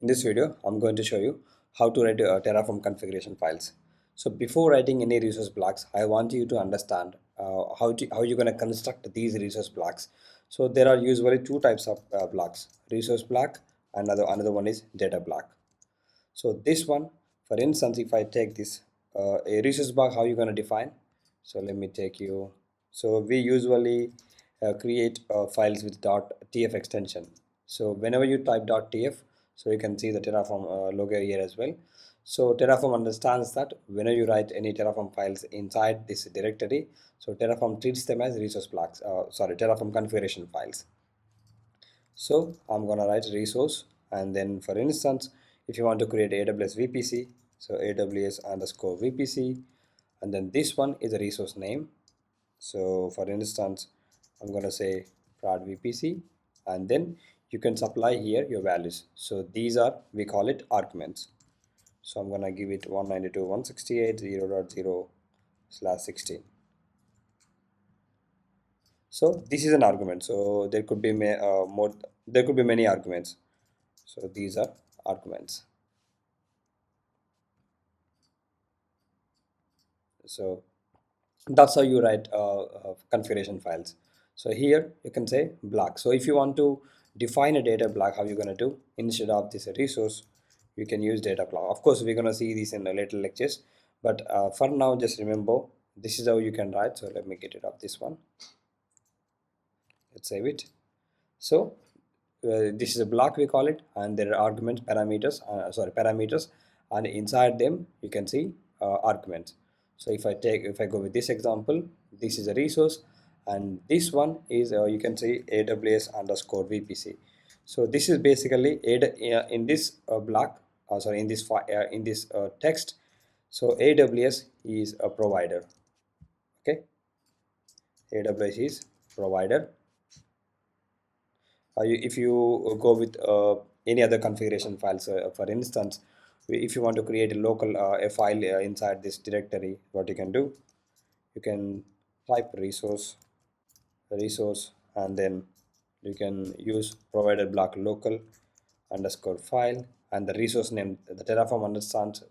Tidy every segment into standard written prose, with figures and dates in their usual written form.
In this video, I'm going to show you how to write Terraform configuration files. So before writing any resource blocks, I want you to understand how you're going to construct these resource blocks. So there are usually two types of blocks: resource block and another one is data block. So this one, for instance, if I take this a resource block, how you going to define? So let me take you. So we usually create files with .tf extension. So whenever you type .tf, so you can see the Terraform logo here as well. So Terraform understands that whenever you write any Terraform files inside this directory, so Terraform treats them as resource blocks. Terraform configuration files. So I'm gonna write resource, and then for instance, if you want to create AWS VPC, so AWS underscore VPC, and then this one is a resource name. So for instance, I'm gonna say prod VPC, and then you can supply here your values. So these are, we call it arguments. So I'm gonna give it 192.168.0.0/16. So this is an argument. So there could be more. There could be many arguments. So these are arguments. So that's how you write configuration files. So here you can say block. So if you want to define a data block, how you're going to do, instead of this resource, you can use data block. Of course, we're going to see this in the later lectures, but for now, just remember this is how you can write. So let me get it up, this one. Let's save it. So this is a block, we call it, and there are arguments, parameters, and inside them you can see arguments. So if I go with this example, this is a resource, and this one is you can see AWS underscore VPC. So this is basically in this block, in this text. So AWS is a provider. Okay, AWS is provider. If you go with any other configuration files, for instance, if you want to create a local a file inside this directory, what you can do, you can type resource, and then you can use provider block local underscore file, and the resource name, the Terraform understands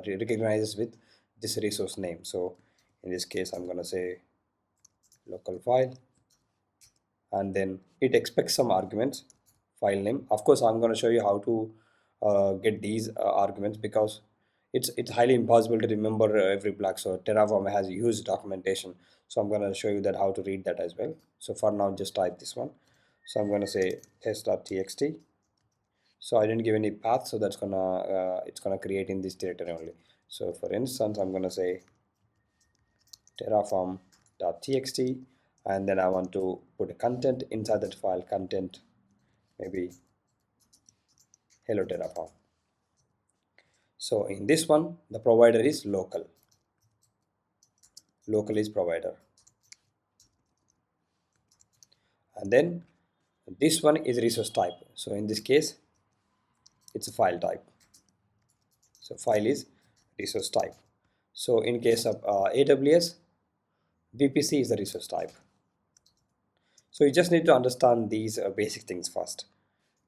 recognizes with this resource name. So in this case, I'm going to say local file, and then it expects some arguments, file name. Of course, I'm going to show you how to get these arguments, because it's highly impossible to remember every block. So Terraform has huge documentation, so I'm going to show you that how to read that as well. So for now, just type this one. So I'm going to say test.txt. So I didn't give any path, so that's gonna it's gonna create in this directory only. So for instance, I'm going to say terraform.txt, and then I want to put a content inside that file, content maybe hello Terraform. So in this one, the provider is local is provider, and then this one is resource type. So in this case, it's a file type. So file is resource type. So in case of AWS, VPC is the resource type. So you just need to understand these basic things first.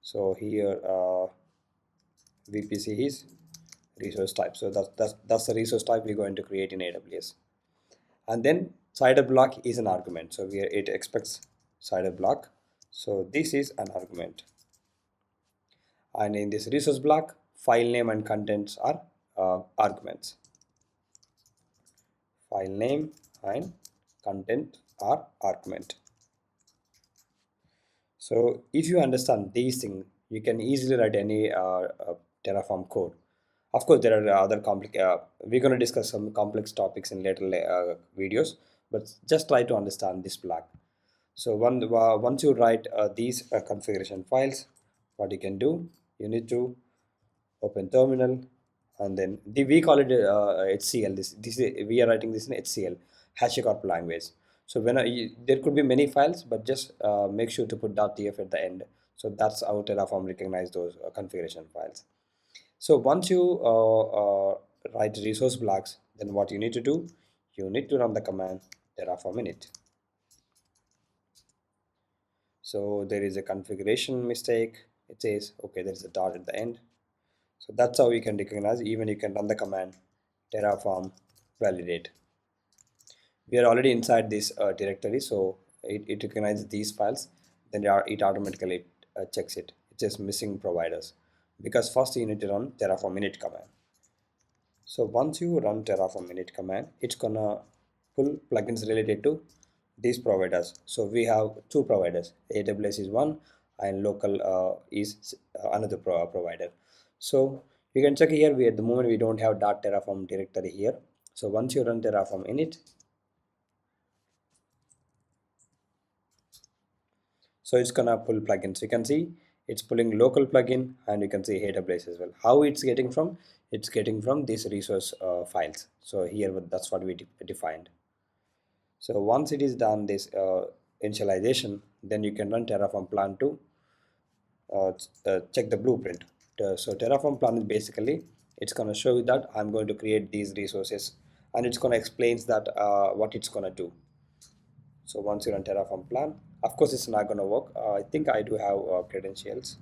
So here VPC is resource type. So that's the resource type we're going to create in AWS. And then cider block is an argument. So it expects cider block. So this is an argument. And in this resource block, file name and contents are arguments. File name and content are argument. So if you understand these things, you can easily write any Terraform code. Of course, there are other complex. We're going to discuss some complex topics in later videos, but just try to understand this block. So once you write these configuration files, what you can do, you need to open terminal, and then we call it HCL. We are writing this in HCL, HashiCorp language. So there could be many files, but just make sure to put .tf at the end. So that's how Terraform recognize those configuration files. So once you write resource blocks, then what you need to do, you need to run the command terraform init. So there is a configuration mistake. It says, okay, there is a dot at the end. So that's how you can recognize. Even you can run the command terraform validate. We are already inside this directory, so it recognizes these files. Then it automatically checks it. It says missing providers, because first you need to run terraform init command. So once you run Terraform init command, it's gonna pull plugins related to these providers. So we have two providers. AWS is one, and local is another provider. So you can check here. We at the moment we don't have .terraform directory here. So once you run Terraform init, so it's gonna pull plugins. You can see it's pulling local plugin, and you can see AWS as well. How it's getting from? It's getting from these resource files. So here that's what we defined. So once it is done this initialization, then you can run Terraform plan to check the blueprint. So Terraform plan is basically, it's going to show you that I'm going to create these resources, and it's going to explain that what it's going to do. So once you run Terraform plan, of course it's not going to work. I think I do have credentials.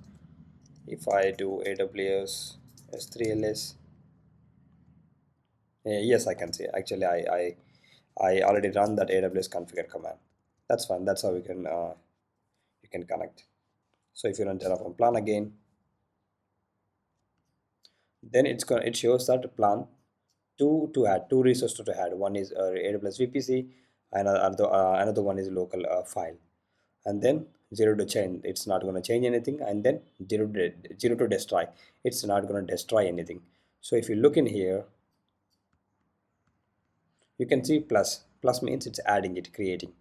If I do AWS S3LS, yes, I can see. Actually, I already run that AWS configure command. That's fine. That's how you can connect. So if you run Terraform plan again, then it shows that plan to add two resources to add. One is AWS VPC, and another one is local file, and then zero to change. It's not going to change anything, and then zero to destroy. It's not going to destroy anything. So if you look in here, you can see plus. Plus means it's adding it, creating.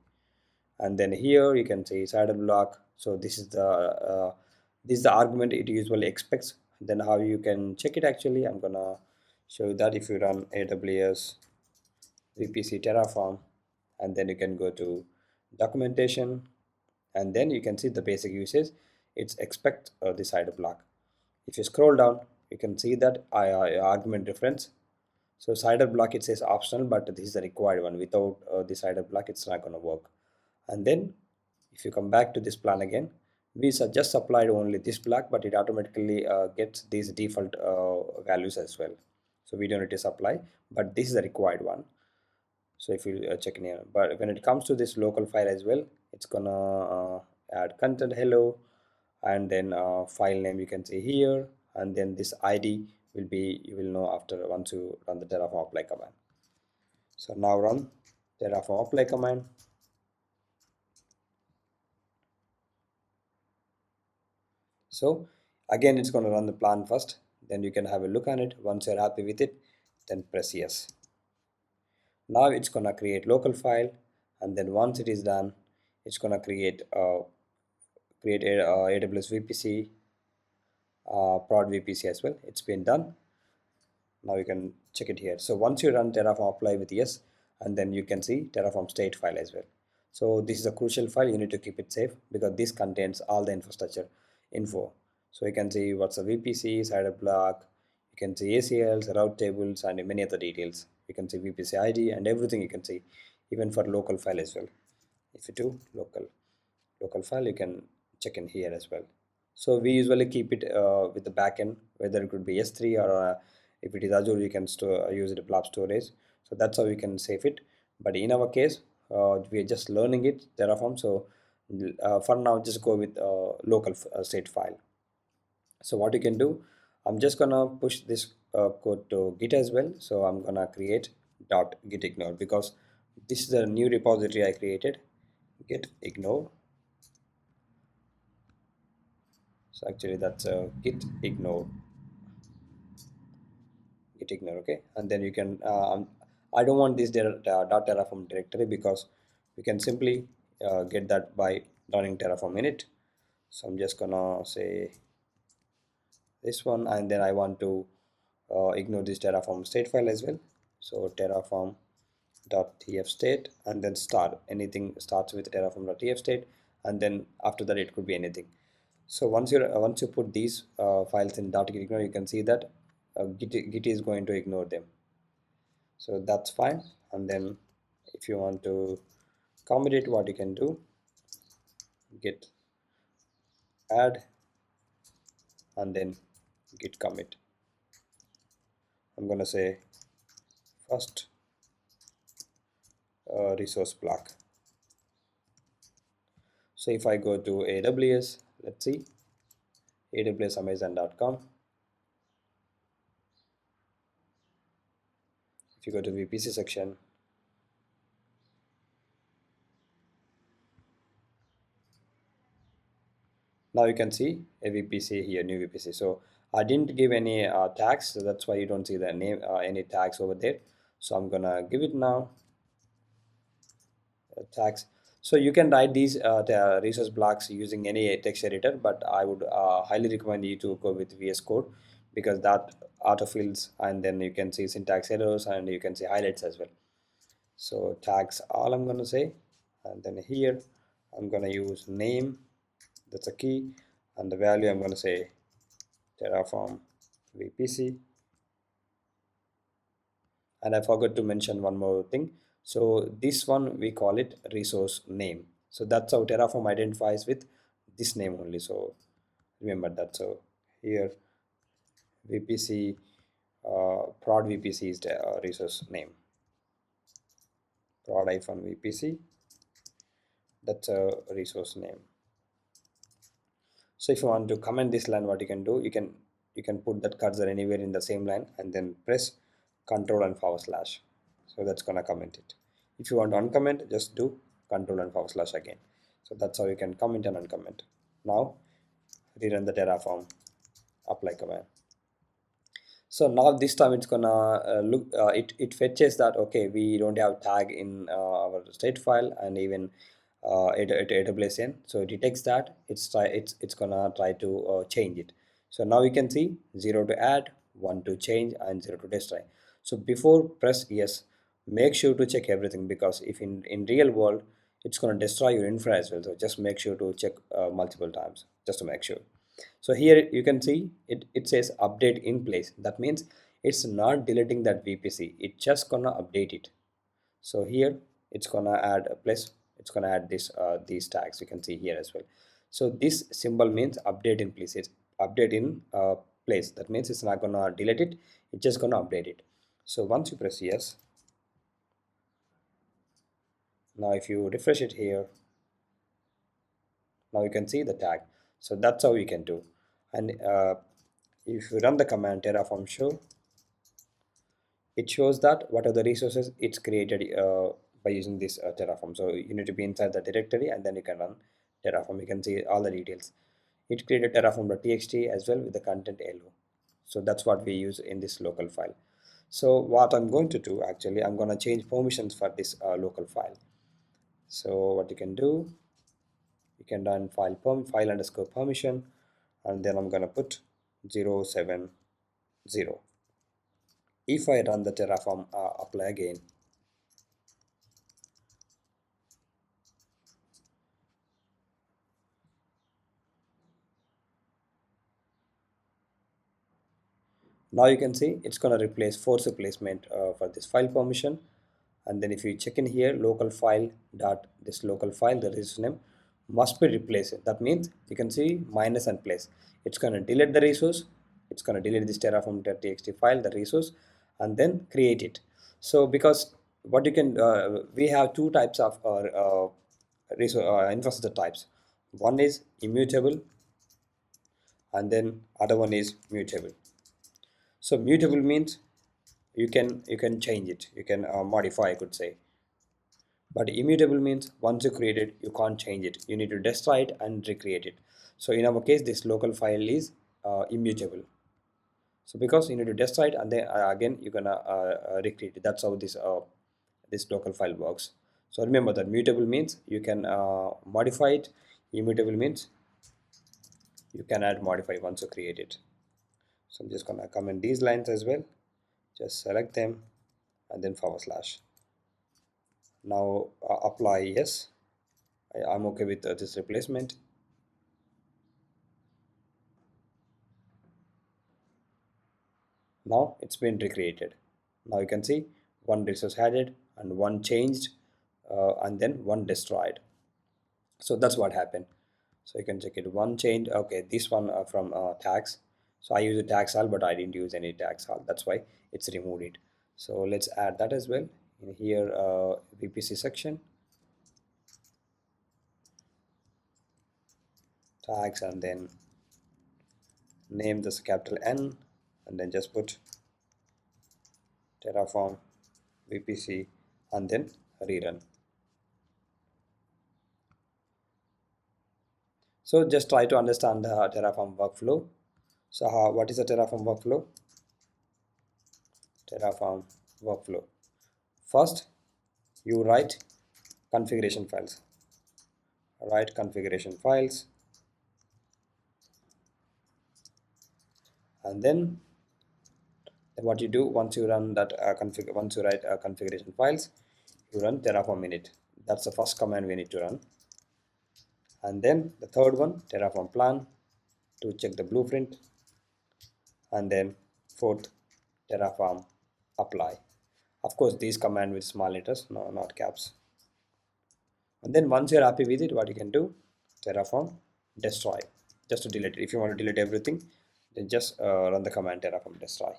And then here you can see cider block. So this is the argument it usually expects. Then how you can check it, actually I'm gonna show you that. If you run AWS VPC Terraform, and then you can go to documentation, and then you can see the basic usage. It's expect the cider block. If you scroll down, you can see that argument reference. So cider block, it says optional, but this is the required one. Without the cider block, it's not going to work. And then if you come back to this plan again, we just applied only this block, but it automatically gets these default values as well. So we don't need to supply, but this is the required one. So if you check in here, but when it comes to this local file as well, it's gonna add content hello, and then file name you can see here, and then this ID will be, you will know after once you run the Terraform apply command. So now run Terraform apply command. So again, it's going to run the plan first, then you can have a look on it. Once you're happy with it, then press yes. Now it's going to create local file, and then once it is done, it's going to create a AWS VPC, prod VPC as well. It's been done. Now you can check it here. So once you run Terraform apply with yes, and then you can see Terraform state file as well. So this is a crucial file. You need to keep it safe, because this contains all the infrastructure info. So you can see what's a VPC, cider block, you can see ACLs, route tables, and many other details. You can see VPC ID and everything you can see, even for local file as well. If you do local file, you can check in here as well. So we usually keep it with the backend, whether it could be S3 or if it is Azure, you can use it blob storage. So that's how we can save it. But in our case, we are just learning it Terraform. So for now, just go with local state file. So what you can do, I'm just gonna push this code to Git as well. So I'm gonna create .git ignore, because this is the new repository I created. Git ignore. So actually that's a git ignore, okay. And then you can I don't want this .terraform directory, because we can simply get that by running Terraform init. So I'm just gonna say this one, and then I want to ignore this Terraform state file as well. So Terraform .tf state, and then start, anything starts with Terraform.tf state, and then after that it could be anything. So once you put these files in .git ignore, you can see that Git is going to ignore them. So that's fine. And then if you want to commit it, what you can do, git add, and then git commit. I'm gonna say first resource block. So if I go to AWS, let's see, AWS Amazon.com. If you go to VPC section, now you can see a VPC here, new VPC. So I didn't give any tags, so that's why you don't see the name, any tags over there. So I'm gonna give it now tags. So you can write these the resource blocks using any text editor, but I would highly recommend you to go with VS Code because that autofills, and then you can see syntax errors and you can see highlights as well. So tags all I'm gonna say, and then here I'm gonna use name, that's a key, and the value I'm gonna say Terraform VPC. And I forgot to mention one more thing. So this one we call it resource name. So that's how Terraform identifies with this name only. So remember that. So here VPC prod VPC is the resource name. Prod VPC, that's a resource name. So if you want to comment this line, what you can do, you can put that cursor anywhere in the same line and then press control and forward slash. So that's gonna comment it. If you want to uncomment, just do control and forward slash again. So that's how you can comment and uncomment. Now rerun the Terraform apply command. So now this time it's gonna look it fetches that okay, we don't have tag in our state file and even AWS in, so it detects that it's gonna try to change it. So now you can see 0 to add, 1 to change, and 0 to destroy. So before press yes, make sure to check everything, because if in real world it's gonna destroy your infra as well. So just make sure to check multiple times just to make sure. So here you can see it says update in place. That means it's not deleting that VPC, it's just gonna update it. So here it's gonna add a place, it's gonna add this these tags you can see here as well. So this symbol means update in place, it's update in place. That means it's not gonna delete it, it's just gonna update it. So once you press yes, now if you refresh it here, now you can see the tag. So that's how you can do. And if you run the command terraform show, it shows that what are the resources it's created by using this terraform. So you need to be inside the directory and then you can run terraform. You can see all the details. It created terraform.txt as well with the content elo. So that's what we use in this local file. So what I'm going to do, actually I'm going to change permissions for this local file. So what you can do, you can run file underscore permission, and then I'm going to put 070. If I run the terraform apply again, now you can see it's going to replace force replacement for this file permission. And then if you check in here, local file dot this local file, the resource name must be replaced. That means you can see minus and place. It's going to delete the resource, it's going to delete this terraform.txt file, the resource, and then create it. So because what you can we have two types of resource infrastructure types. One is immutable and then other one is mutable. So mutable means you can change it, you can modify, I could say. But immutable means once you create it, you can't change it. You need to destroy it and recreate it. So in our case, this local file is immutable. So because you need to destroy it and then again you're gonna recreate it. That's how this local file works. So remember that mutable means you can modify it. Immutable means you can add modify once you create it. So I'm just gonna comment these lines as well. Just select them and then forward slash. Now apply yes. I'm okay with this replacement. Now it's been recreated. Now you can see one resource added and one changed and then one destroyed. So that's what happened. So you can check it, one changed, okay, this one from tags, So I use a tags all, but I didn't use any tags all. That's why it's removed it. So let's add that as well in here, VPC section, tags, and then name this capital N, and then just put Terraform VPC and then rerun. So just try to understand the Terraform workflow. So what is a Terraform workflow? Terraform workflow. First, you write configuration files. Write configuration files, and then what you do once you run that once you write configuration files, you run Terraform Init. That's the first command we need to run. And then the third one, Terraform plan, to check the blueprint. And then fourth, Terraform apply. Of course, these command with small letters, no, not caps. And then once you're happy with it, what you can do, Terraform destroy, just to delete it. If you want to delete everything, then just run the command Terraform destroy.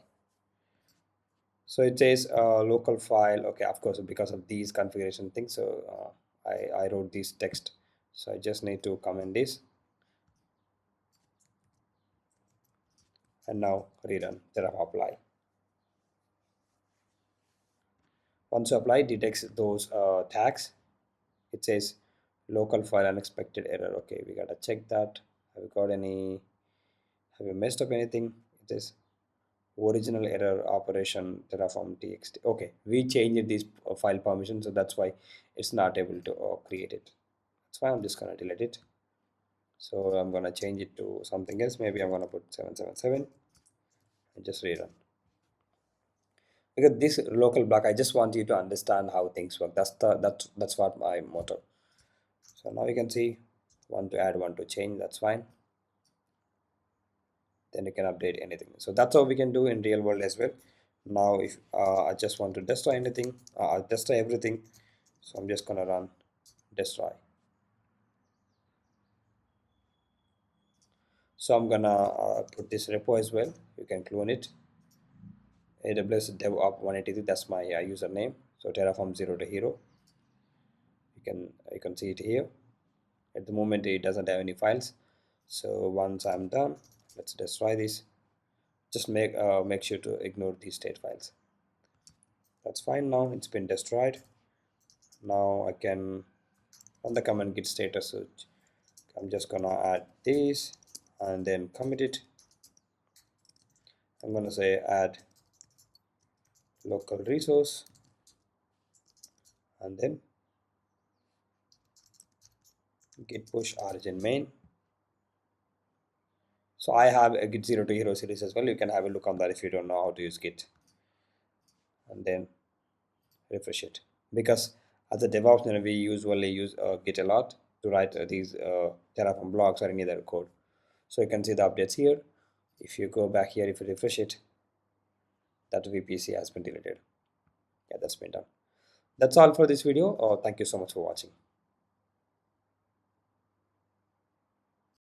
So it says local file. Okay, of course, because of these configuration things, so I wrote this text. So I just need to comment this, and now rerun Terraform apply. Once you apply, detects those tags. It says local file unexpected error. Okay, we gotta check that. Have you got any? Have you messed up anything? It says original error operation Terraform txt. Okay, we changed this file permission, so that's why it's not able to create it. That's why I'm just gonna delete it. So I'm gonna change it to something else. Maybe I'm gonna put 777 and just rerun. Because this local block, I just want you to understand how things work. That's what my motto. So now you can see one to add, one to change. That's fine. Then you can update anything. So that's how we can do in real world as well. Now if I just want to destroy anything, I'll destroy everything. So I'm just gonna run destroy. So I'm gonna put this repo as well. You can clone it. AWS DevOps 183. That's my username. So Terraform Zero to Hero. You can see it here. At the moment, it doesn't have any files. So once I'm done, let's destroy this. Just make sure to ignore these state files. That's fine. Now it's been destroyed. Now I can run the command git status. So I'm just gonna add this and then commit it. I'm gonna say add local resource and then git push origin main. So I have a git 0 to hero series as well. You can have a look on that if you don't know how to use git. And then refresh it, because as a DevOps, we usually use git a lot to write these Terraform blocks or any other code. So you can see the updates here. If you go back here, if you refresh it, that VPC has been deleted. Yeah, that's been done. That's all for this video. Thank you so much for watching.